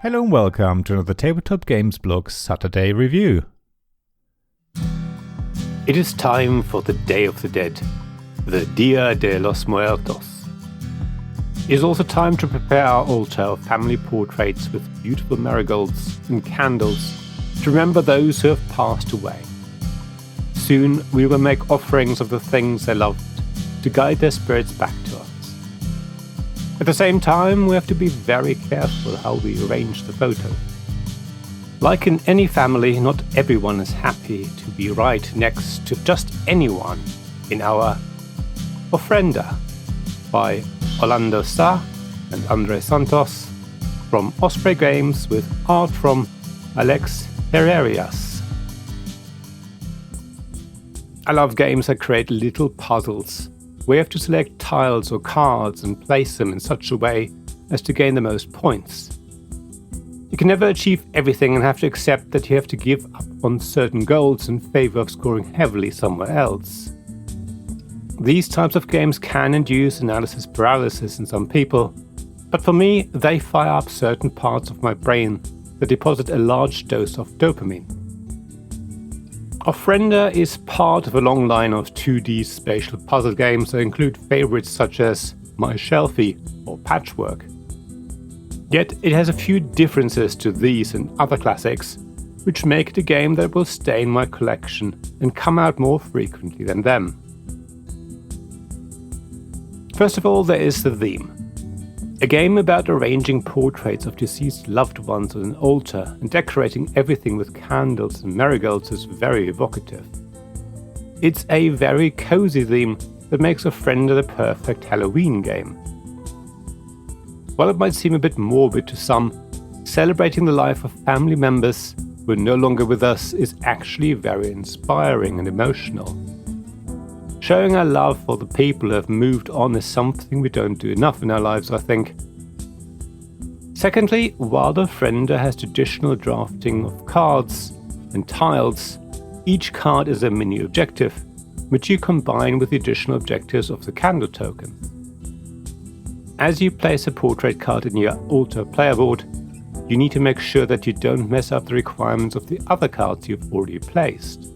Hello and welcome to another Tabletop Games Blog Saturday review. It is time for the Day of the Dead, the Dia de los Muertos. It is also time to prepare our altar of family portraits with beautiful marigolds and candles to remember those who have passed away. Soon we will make offerings of the things they loved to guide their spirits back to us. At the same time, we have to be very careful how we arrange the photo. Like in any family, not everyone is happy to be right next to just anyone in our Ofrenda by Orlando Sa and Andre Santos from Osprey Games with art from Alex Herrerias. I love games that create little puzzles where you have to select tiles or cards and place them in such a way as to gain the most points. You can never achieve everything and have to accept that you have to give up on certain goals in favour of scoring heavily somewhere else. These types of games can induce analysis paralysis in some people, but for me they fire up certain parts of my brain that deposit a large dose of dopamine. Ofrenda is part of a long line of 2D spatial puzzle games that include favourites such as My Shelfie or Patchwork. Yet it has a few differences to these and other classics, which make it a game that will stay in my collection and come out more frequently than them. First of all, there is the theme. A game about arranging portraits of deceased loved ones on an altar and decorating everything with candles and marigolds is very evocative. It's a very cozy theme that makes Ofrenda the perfect Halloween game. While it might seem a bit morbid to some, celebrating the life of family members who are no longer with us is actually very inspiring and emotional. Showing our love for the people who have moved on is something we don't do enough in our lives, I think. Secondly, while Ofrenda has traditional drafting of cards and tiles, each card is a mini objective, which you combine with the additional objectives of the candle token. As you place a portrait card in your altar player board, you need to make sure that you don't mess up the requirements of the other cards you've already placed.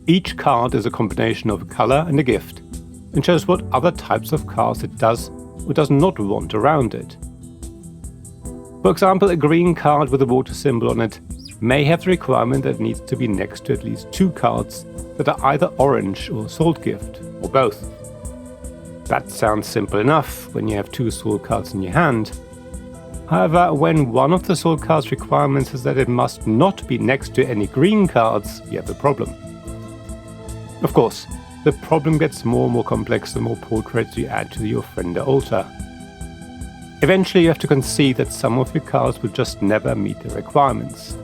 Each card is a combination of a colour and a gift, and shows what other types of cards it does or does not want around it. For example, a green card with a water symbol on it may have the requirement that it needs to be next to at least two cards that are either orange or salt gift, or both. That sounds simple enough when you have two salt cards in your hand. However, when one of the salt cards' requirements is that it must not be next to any green cards, you have a problem. Of course, the problem gets more and more complex the more portraits you add to your Ofrenda altar. Eventually you have to concede that some of your cards will just never meet the requirements.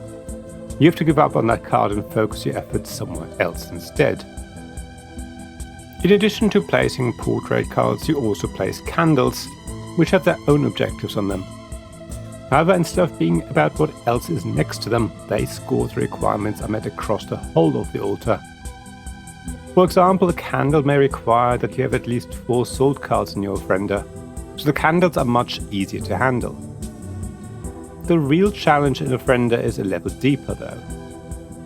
You have to give up on that card and focus your efforts somewhere else instead. In addition to placing portrait cards, you also place candles, which have their own objectives on them. However, instead of being about what else is next to them, they score the requirements are met across the whole of the altar. For example, a candle may require that you have at least 4 salt cards in your Ofrenda, so the candles are much easier to handle. The real challenge in Ofrenda is a level deeper though.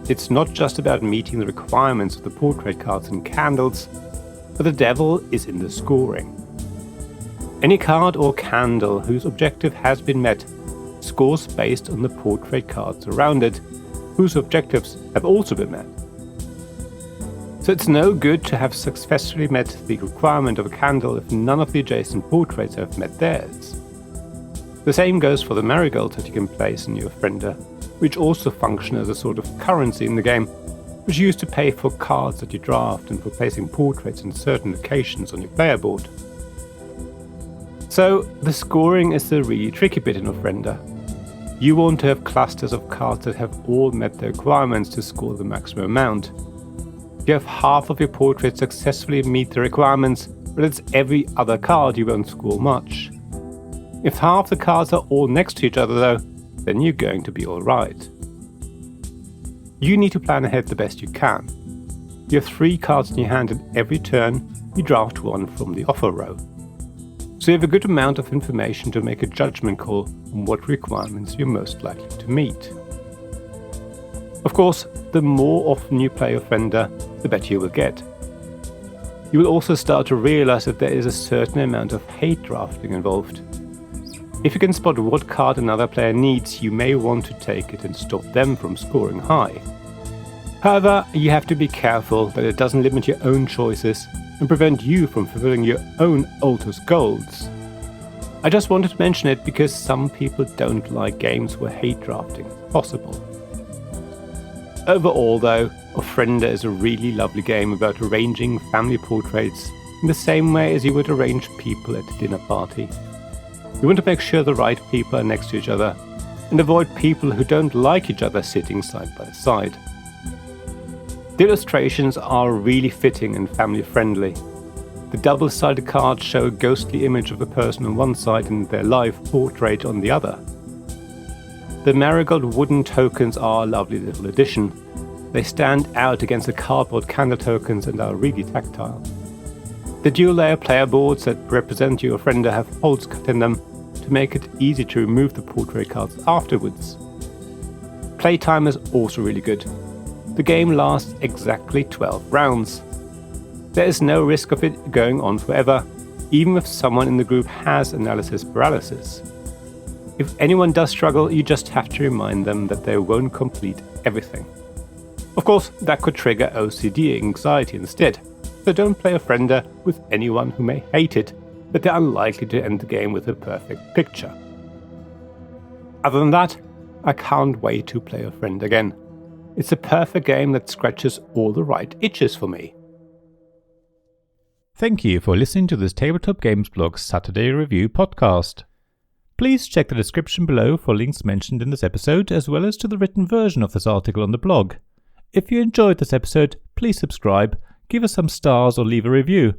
It's not just about meeting the requirements of the portrait cards and candles, but the devil is in the scoring. Any card or candle whose objective has been met scores based on the portrait cards around it, whose objectives have also been met. So it's no good to have successfully met the requirement of a candle if none of the adjacent portraits have met theirs. The same goes for the marigolds that you can place in your Ofrenda, which also function as a sort of currency in the game, which you use to pay for cards that you draft and for placing portraits in certain locations on your player board. So the scoring is the really tricky bit in Ofrenda. You want to have clusters of cards that have all met the requirements to score the maximum amount. If you have half of your portraits successfully meet the requirements, but it's every other card, you won't score much. If half the cards are all next to each other though, then you're going to be alright. You need to plan ahead the best you can. You have 3 cards in your hand and every turn you draft one from the offer row. so you have a good amount of information to make a judgment call on what requirements you're most likely to meet. Of course, the more often you play Ofrenda, the better you will get. You will also start to realize that there is a certain amount of hate drafting involved. If you can spot what card another player needs, you may want to take it and stop them from scoring high. However, you have to be careful that it doesn't limit your own choices and prevent you from fulfilling your own altar's goals. I just wanted to mention it because some people don't like games where hate drafting is possible. Overall though, Ofrenda is a really lovely game about arranging family portraits in the same way as you would arrange people at a dinner party. You want to make sure the right people are next to each other and avoid people who don't like each other sitting side by side. The illustrations are really fitting and family friendly. The double-sided cards show a ghostly image of the person on one side and their live portrait on the other. The marigold wooden tokens are a lovely little addition. They stand out against the cardboard candle tokens and are really tactile. The dual-layer player boards that represent your Ofrenda have holes cut in them to make it easy to remove the portrait cards afterwards. Playtime is also really good. The game lasts exactly 12 rounds. There is no risk of it going on forever, even if someone in the group has analysis paralysis. If anyone does struggle, you just have to remind them that they won't complete everything. Of course, that could trigger OCD anxiety instead, so don't play Ofrenda with anyone who may hate it, but they're unlikely to end the game with a perfect picture. Other than that, I can't wait to play Ofrenda again. It's a perfect game that scratches all the right itches for me. Thank you for listening to this Tabletop Games Blog Saturday Review podcast. Please check the description below for links mentioned in this episode, as well as to the written version of this article on the blog. If you enjoyed this episode, please subscribe, give us some stars or leave a review.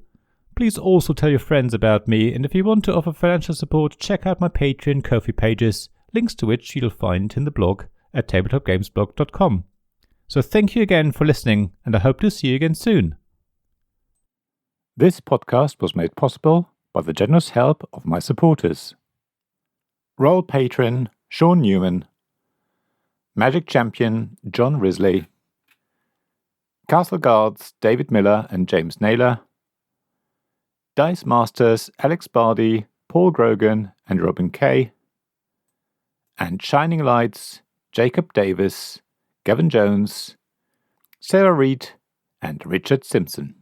Please also tell your friends about me, and if you want to offer financial support, check out my Patreon and Ko-fi pages, links to which you'll find in the blog at tabletopgamesblog.com. So thank you again for listening, and I hope to see you again soon. This podcast was made possible by the generous help of my supporters. Royal Patron Sean Newman, Magic Champion John Risley, Castle Guards David Miller and James Naylor, Dice Masters Alex Bardi, Paul Grogan and Robin Kay, and Shining Lights Jacob Davis, Gavin Jones, Sarah Reed and Richard Simpson.